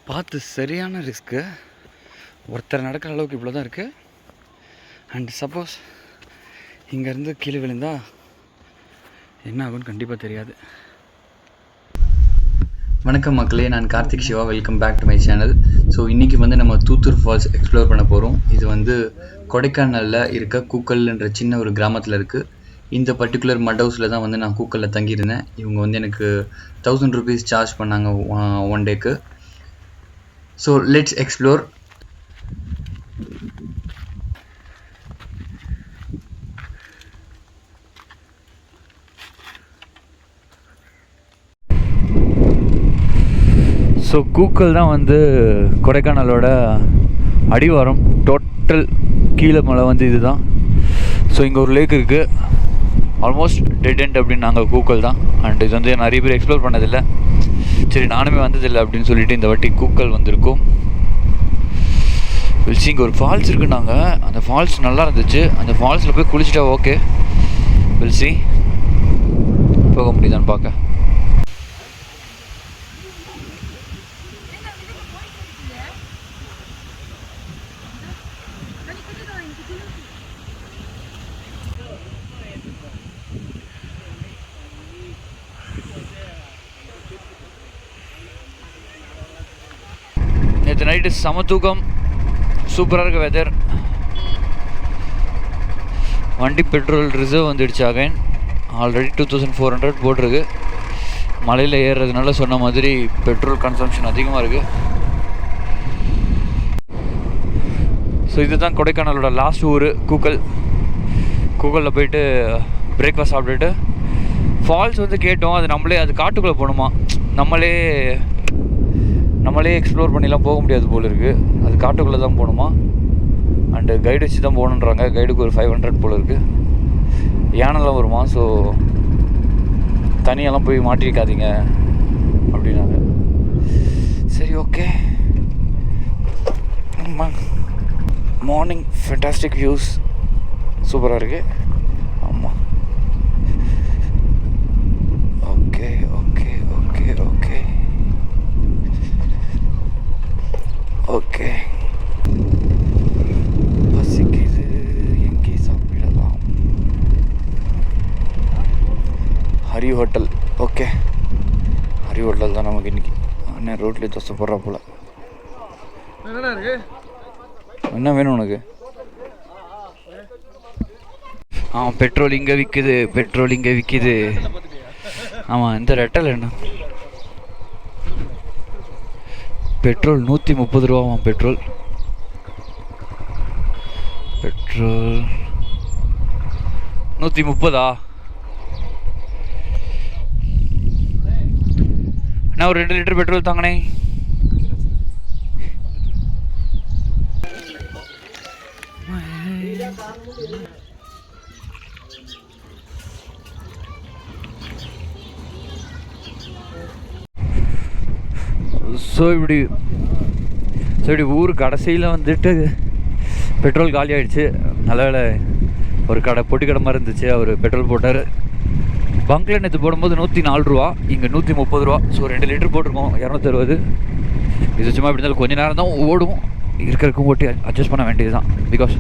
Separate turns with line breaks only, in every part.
பார்த்து சரியான ரிஸ்க்கு. ஒருத்தர் நடக்கிற அளவுக்கு இவ்வளோ தான் இருக்குது. அண்ட் சப்போஸ் இங்கேருந்து கீழே விழுந்தால் என்ன ஆகும்னு கண்டிப்பாக தெரியாது.
வணக்கம் மக்களே, நான் Karthik Siva. Welcome back to my channel. So இன்றைக்கி நம்ம தூத்தூர் ஃபால்ஸ் எக்ஸ்ப்ளோர் பண்ண போகிறோம். இது கொடைக்கானலில் இருக்க கூக்கல்ன்ற சின்ன ஒரு கிராமத்தில் இருக்குது. இந்த பர்டிகுலர் மட் ஹவுஸில் தான் நான் கூக்கலில் தங்கியிருந்தேன். இவங்க எனக்கு 1000 rupees சார்ஜ் பண்ணாங்க ஒன் டேக்கு. So let's explore.
So Kookal தான் கொடைக்கானலோட அடிவாரம். டோட்டல் கீழே மலை இதுதான். ஸோ இங்கே ஒரு லேக் இருக்குது, ஆல்மோஸ்ட் டெட் எண்ட் அப்படின்னு நாங்கள் கூக்கல் தான். அண்ட் இது நிறைய பேர் எக்ஸ்ப்ளோர் பண்ணதில்லை. சரி, நானுமே வந்ததில்லை அப்படின்னு சொல்லிட்டு இந்த வாட்டி கூக்கல் வந்திருக்கோம். வில்சி இங்கே ஒரு ஃபால்ஸ் இருக்குன்னாங்க. அந்த ஃபால்ஸ் நல்லா இருந்துச்சு. அந்த ஃபால்ஸில் போய் குளிச்சுட்டா ஓகே. வில்சி போக முடியுதான்னு பார்க்க. நேற்று நைட்டு செம தூக்கம், சூப்பராக இருக்க வெதர். வண்டி பெட்ரோல் ரிசர்வ் வந்துடுச்சு. அகைன் ஆல்ரெடி 2400 போட்டிருக்கு. மலையில் ஏறுறதுனால சொன்ன மாதிரி பெட்ரோல் கன்சம்ஷன் அதிகமாக இருக்குது. ஸோ இதுதான் கொடைக்கானலோட லாஸ்ட் ஊர் கூக்கல். கூக்கலில் போயிட்டு பிரேக்ஃபாஸ்ட் சாப்பிட்டுட்டு ஃபால்ஸ் கேட்டோம். அது காட்டுக்குள்ளே போகணுமா, நம்மளே எக்ஸ்ப்ளோர் பண்ணிலாம் போக முடியாது போல் இருக்குது. அது காட்டுக்குள்ளே தான் போகணுமா. அண்டு கைடு வச்சு தான் போகணுன்றாங்க. கைடுக்கு ஒரு 500 போல் இருக்குது. யானைலாம் வருமா. ஸோ தனியெல்லாம் போய் மாட்டிருக்காதீங்க அப்படின்னாங்க. சரி, ஓகே. மார்னிங் ஃபென்டாஸ்டிக் வியூஸ், சூப்பராக இருக்குது. ஆமாம், okay okay okay okay okay. பசிக்குது, எங்கே சாப்பிடலாம்? Hari hotel. Okay, Hari hotel தான் நமக்கு இன்றைக்கி. அண்ணன் ரோட்லேயே தோசை போடுறா போல். என்ன வேணும் உனக்கு? பெட்ரோல் இங்கே விற்குது, பெட்ரோல் இங்கே விற்கிது. ஆமாம், இந்த ரெட்டல் என்ன பெட்ரோல் 130 ரூபாவாம். பெட்ரோல் 130. நான் ஒரு 2 லிட்டர் பெட்ரோல் தாங்கண்ணே. ஸோ இப்படி ஊர் கடைசியில் பெட்ரோல் காலி ஆகிடுச்சு. நல்ல வேலை ஒரு பொட்டி கடை மாதிரி இருந்துச்சு. அவர் பெட்ரோல் போட்டார். பங்க்கில் நேற்று போடும்போது 104 ரூபா, இங்கே 130 ரூபா. ஸோ 2 லிட்டர் போட்டிருக்கோம், 260. இது சும்மா இப்படி இருந்தாலும் கொஞ்சம் நேரம் தான் ஓடும். இருக்கிறதுக்கும் ஓட்டி அட்ஜஸ்ட் பண்ண வேண்டியது தான். பிகாஸ்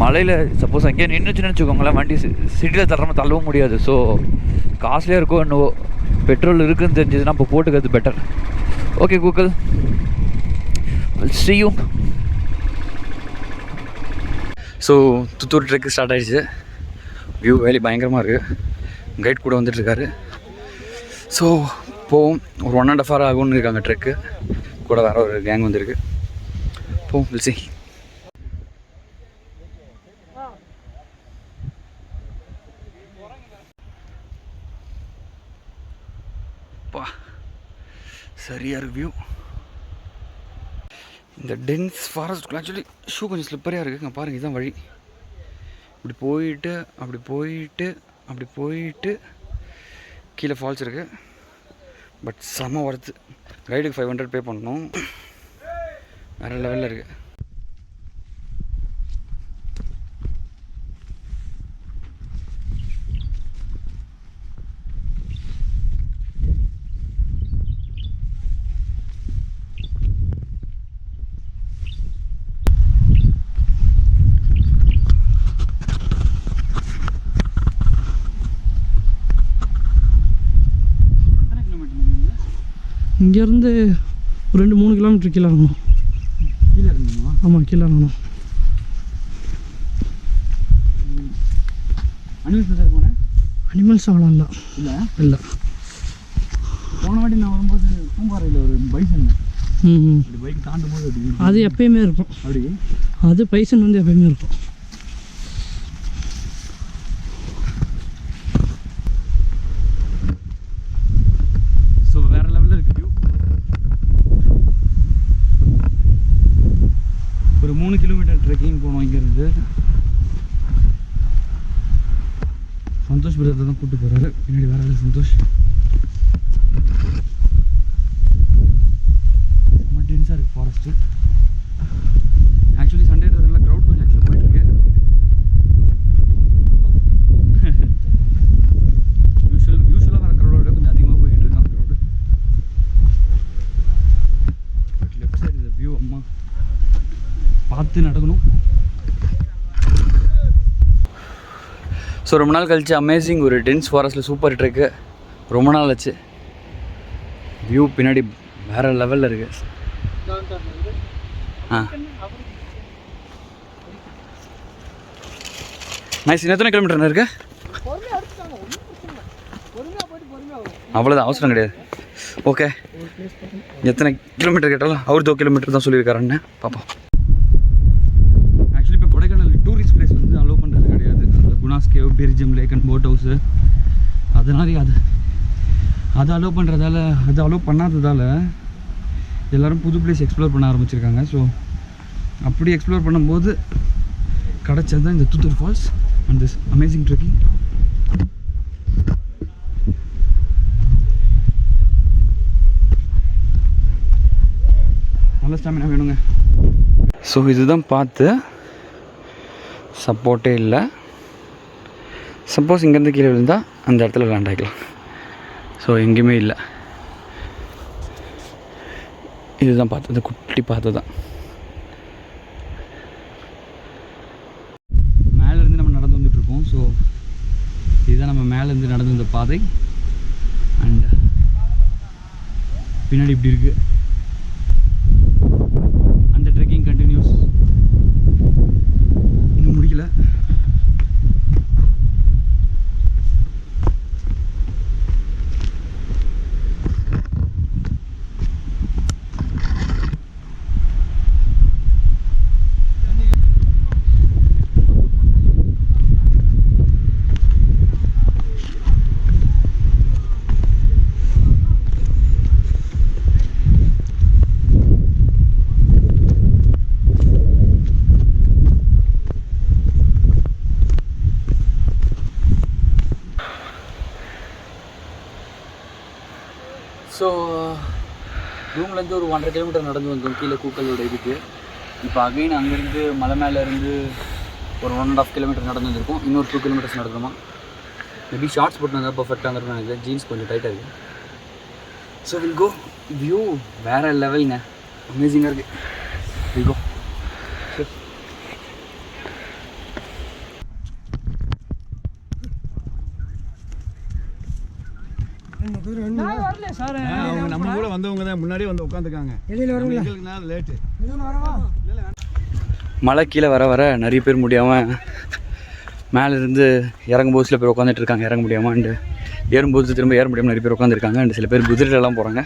மலையில் சப்போஸ் அங்கேயே நின்றுச்சுன்னு வச்சுக்கோங்களேன், வண்டி சிட்டியில் தள்ளவும் முடியாது. ஸோ காஸ்ட்லியாக இருக்கும். என்னவோ பெட்ரோல் இருக்குதுன்னு தெரிஞ்சதுன்னா இப்போ போட்டுக்கிறது better. Okay Kookal, see you.
So Thuthur trek start ஆகிடுச்சு. வியூ வேலி பயங்கரமாக இருக்குது. கைட் கூட வந்துட்டுருக்காரு. ஸோ போவோம். ஒரு 1.5 hour ஆகும்னு இருக்காங்க ட்ரெக்கு. கூட வேறு ஒரு கேங் வந்துருக்கு. போவோம், we'll see. பா, சரியாக இருக்கு வியூ. இந்த டென்ஸ் ஃபாரஸ்ட்டுக்குள்ள ஆக்சுவலி ஷூ கொஞ்சம் ஸ்லிப்பரியாக இருக்குது. இங்கே பாருங்கள், இதுதான் வழி. இப்படி போயிட்டு அப்படி போயிட்டு கீழே ஃபால்ஸ் இருக்குது. பட் செம்ம ஒர்த்து. ரைடுக்கு 500 பே பண்ணணும். வேறு லெவலில் இருக்குது.
இங்கேருந்து ஒரு 2-3 கிலோமீட்டர் கீழே இறங்கணும்.
கீழே இறங்கணுமா?
ஆமாம், கீழே இறங்கணும்.
அனிமல்ஸ் சார் போனேன்.
அனிமல்ஸ் அவ்வளோ இல்லை. இல்லை
போன வாட்டி நான் வரும்போது பூம்பாறையில் ஒரு பைசன் அப்படி பைக் தாண்டும் போது அப்படி
அது எப்பயுமே இருக்கும்.
அப்படி
அது பைசன் வந்து எப்பயுமே இருக்கும்.
ஸோ வேறு லெவலில் இருக்குது வியூ. ஒரு 3 கிலோமீட்டர் ட்ரெக்கிங் போனோம் இங்கேருந்து. சந்தோஷ் பிரதர் தான் கூப்பிட்டு போகிறாரு. பின்னாடி வேற ஆள் சந்தோஷ். ரொம்ப டென்ஸாக இருக்குது ஃபாரஸ்ட்டு. ஆக்சுவலி சண்டேன்றதுனால க்ரௌட் கொஞ்சம் ஆக்சுவலாக போயிட்டுருக்கு. யூஸ்வலாக வர க்ரௌடோட கொஞ்சம் அதிகமாக போய்கிட்டு இருக்கான் க்ரௌடு. பட் லெஃப்ட் சைடு இந்த வியூ அம்மா பார்த்து நடக்கணும். ஸோ ரொம்ப நாள் கழிச்சு அமேசிங் ஒரு டென்ஸ் ஃபாரஸ்ட்டில் சூப்பர் ட்ரெக்கு. ரொம்ப நாள் ஆச்சு. வியூ பின்னாடி வேறு லெவலில் இருக்குது. நைஸ். எத்தனை கிலோமீட்டர் இருக்கு? அவ்வளோதான், அவசரம் கிடையாது. ஓகே, எத்தனை கிலோமீட்டர் கேட்டாலும் அவர் 2 கிலோமீட்டர் தான் சொல்லியிருக்காருன்னு பார்ப்போம். ஆக்சுவலி இப்போ கொடைக்கானல் டூரிஸ்ட் பிளேஸ் வந்து அலோவ் பண்ணுறது கிடையாது. அந்த Guna's cave, Berijam lake and boat house, அதனாலே அது அலோவ் பண்ணுறதால, அது அலோவ் பண்ணாததால் எல்லோரும் புது பிளேஸ் எக்ஸ்ப்ளோர் பண்ண ஆரம்பிச்சிருக்காங்க. ஸோ அப்படி எக்ஸ்ப்ளோர் பண்ணும்போது கிடச்சது தான் இந்த Thoothur falls and this amazing trekking. நல்ல ஸ்டாமினா வேணுங்க. ஸோ இதுதான் பார்த்து சப்போர்ட்டே இல்லை. சப்போஸ் இங்கேருந்து கீழே விழுந்தால் அந்த இடத்துல லேண்ட் ஆகிக்கலாம். ஸோ எங்கேயுமே இல்லை. இதுதான் பார்த்து, இந்த குட்டி பார்த்து தான். மேலேருந்து நம்ம நடந்து வந்துட்டுருக்கோம். ஸோ இதுதான் நம்ம மேலேருந்து நடந்து வந்த பாதை. அண்ட் பின்னாடி இப்படி இருக்குது. அந்த ட்ரெக்கிங் கண்டினியூஸ், இன்னும் முடிக்கல. ஸோ ரூம்லேருந்து ஒரு 1.5 கிலோமீட்டர் நடந்து வந்தோம் கீழே கூக்கலோட இதுக்கு. இப்போ அகைன் அங்கேருந்து மலை மேலேருந்து ஒரு 1.5 கிலோமீட்டர் நடந்து வந்திருக்கோம். இன்னொரு 2 கிலோமீட்டர்ஸ் நடக்கணுமா. மேபி ஷார்ட்ஸ் போட்டு வந்தால் பர்ஃபெக்டாக இருக்கும் நினைக்கிறேன். ஜீன்ஸ் கொஞ்சம் டைட்டாக இருக்குது. So will go. வியூ வேறு லெவலுங்க, அமேசிங்காக இருக்குது. Will go.
நம்ம கூட வந்தவங்க தான் முன்னாடியே வந்து உட்காந்துருக்காங்க. லேட்டு
மழை கீழே வர வர நிறைய பேர் முடியாமல் மேலேருந்து இறங்கும்போது சில பேர் உட்காந்துட்டு இருக்காங்க, இறங்க முடியாமல். அண்டு ஏறும்போது திரும்ப ஏற முடியாமல் நிறைய பேர் உட்காந்துருக்காங்க. அண்டு சில பேர் குதிரையிலலாம் போகிறாங்க.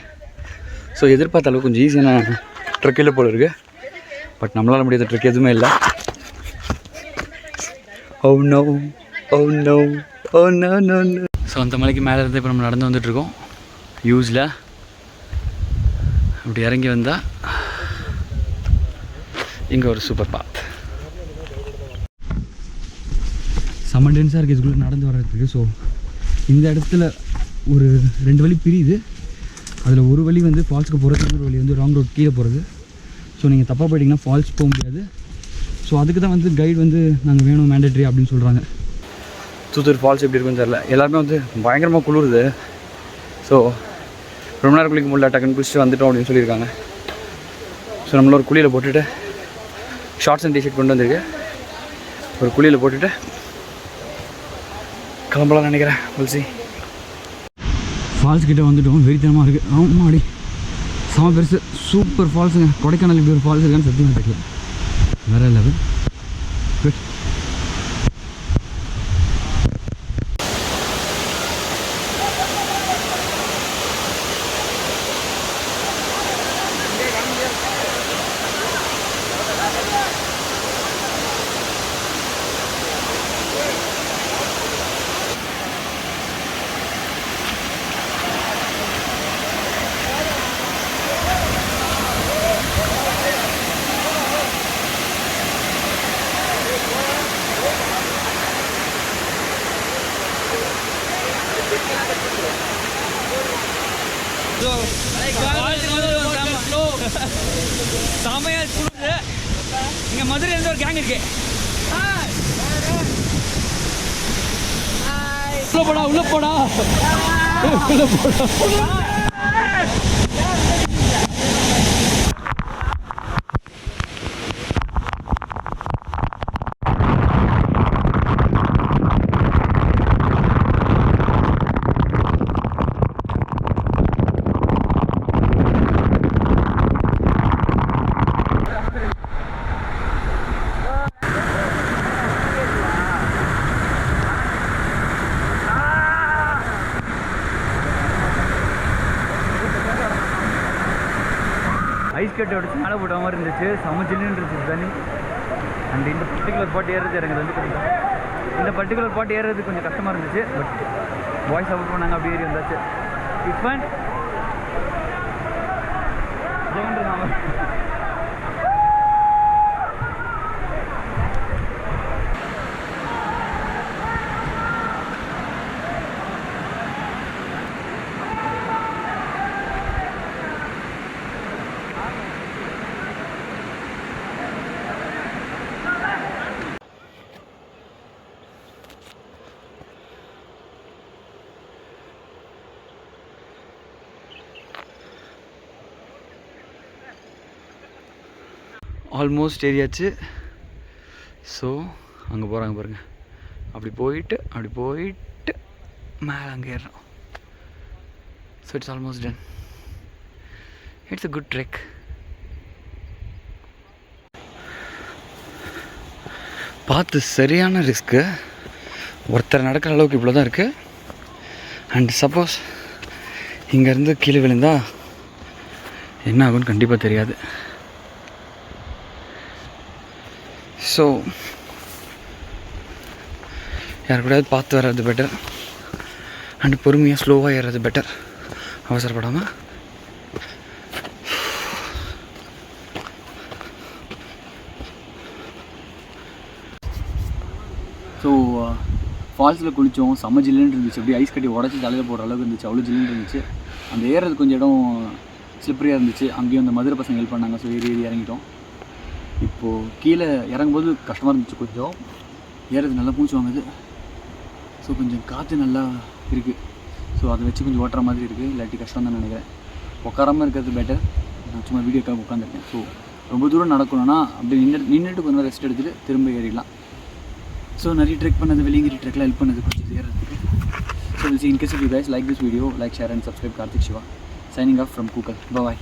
ஸோ எதிர்பார்த்த அளவுக்கு கொஞ்சம் ஈஸியான ட்ரெக் இல்லை போல இருக்குது. பட் நம்மளால் முடியாத ட்ரெக் எதுவுமே இல்லை. Oh no, oh no, oh no no no. So அந்த மலைக்கு மேலே இருந்து இப்போ நம்ம நடந்து வந்துட்டுருக்கோம். யூஸில் அப்படி இறங்கி வந்தால் இங்கே ஒரு சூப்பர் பாத். செம்ம டென்ஸாக இருக்குது இதுக்குள்ளே நடந்து வர்றதுக்கு. ஸோ இந்த இடத்துல ஒரு 2 வழி பிரியுது. அதில் ஒரு வழி வந்து ஃபால்ஸுக்கு போகிறது, இன்னொரு வழி வந்து ராங் ரோட் கீழே போகிறது. ஸோ நீங்கள் தப்பாக போயிட்டிங்கன்னா ஃபால்ஸ் போக முடியாது. ஸோ அதுக்கு தான் வந்து கைடு வந்து நாங்கள் வேணும் மேண்டேட்ரி அப்படின்னு சொல்கிறாங்க. தூத்தூர் ஃபால்ஸ் எப்படி இருக்குன்னு தெரியல. எல்லாருமே வந்து பயங்கரமாக குளிருது. ஸோ ரொம்ப நேரம் குளிக்க முடியல, டக்குன்னு குளிச்சுட்டு வந்துட்டோம் அப்படின்னு சொல்லியிருக்காங்க. ஸோ நம்மள ஒரு குளியில் போட்டுட்டு ஷார்ட்ஸ் அண்ட் டிஷர்ட் கொண்டு வந்திருக்கு. ஒரு குளியில் போட்டுட்டு கிளம்பலாம்னு நினைக்கிறேன். புல்சி ஃபால்ஸ் கிட்டே வந்துட்டோம். வெறித்தனமாக இருக்குது. ஆமாடி செம பெருசு சூப்பர் ஃபால்ஸுங்க. கொடைக்கானல் இப்படி ஒரு ஃபால்ஸ் இருக்கான்னு சத்தியமாக தெரியல. வேறு லெவல். குட்.
செமையா குளிருது. இங்க மதுரையில ஒரு கேங் இருக்கு. உள்ள போடா ஐஸ் கட்டை உடச்சு மேலே போட்ட மாதிரி இருந்துச்சு. செம ஜில்லுன்னு இருந்துச்சு தண்ணி. அண்ட் இந்த பர்டிகுலர் பாட்டு ஏறுறது எனக்கு வந்து கொஞ்சம் கொஞ்சம் கஷ்டமாக இருந்துச்சு. பட் பாய்ஸ் சப்போர்ட் பண்ணாங்க, அப்படி ஏறி வந்தாச்சு. It's fun.
ஆல்மோஸ்ட் ஏரியாச்சு. ஸோ அங்கே போகிறாங்க பாருங்கள். அப்படி போயிட்டு மேலே அங்கே ஏறுறோம். So it's almost done. It's a good trek. பார்த்து சரியான ரிஸ்க்கு. ஒருத்தர் நடக்கிற அளவுக்கு இவ்வளோ தான் இருக்குது. அண்ட் சப்போஸ் இங்கேருந்து கீழே விழுந்தால் என்ன ஆகும்னு கண்டிப்பாக தெரியாது. ஸோ யார் கூடயாவது பார்த்து வர்றது பெட்டர். அண்ட் பொறுமையாக ஸ்லோவாக ஏறுறது பெட்டர், அவசரப்படாமல். ஸோ ஃபால்ஸில் குளித்தோம். செம்ம ஜில்லுன்னு இருந்துச்சு. அப்படியே ஐஸ் கட்டி உடச்சி தலையில் போடுற அளவுக்கு இருந்துச்சு. அவ்வளோ ஜில்லுன்னு இருந்துச்சு. அந்த ஏறுறது கொஞ்சம் இடம் ஸ்லிப்பரியாக இருந்துச்சு. அங்கேயும் அந்த மதுரை பசங்க ஹெல்ப் பண்ணாங்க. ஸோ ஏறி இறங்கிட்டோம். இப்போது கீழே இறங்கும்போது கஷ்டமாக இருந்துச்சு. கொஞ்சம் ஏறது நல்லா மூச்சு வாங்குது. ஸோ கொஞ்சம் காற்று நல்லா இருக்குது. ஸோ அதை வச்சு கொஞ்சம் ஓட்டுற மாதிரி இருக்குது. இல்லாட்டி கஷ்டம் தான் நினைக்கிறேன். உட்காராமல் இருக்கிறது பெட்டர். நான் சும்மா வீடியோக்காக உட்காந்துருக்கேன். ஸோ ரொம்ப தூரம் நடக்கணும்னா அப்படி நின்றுட்டு கொஞ்சம் ரெஸ்ட் எடுத்துகிட்டு திரும்ப ஏறிடலாம். ஸோ நிறைய ட்ரெக் பண்ணது, வெளியேறி ட்ரெக்கில் ஹெல்ப் பண்ணது கொஞ்சம் ஏறதுக்கு. So will see in case if you guys like this video, like, share and subscribe. Karthick Shiva signing off from Kookkal. Bye bye.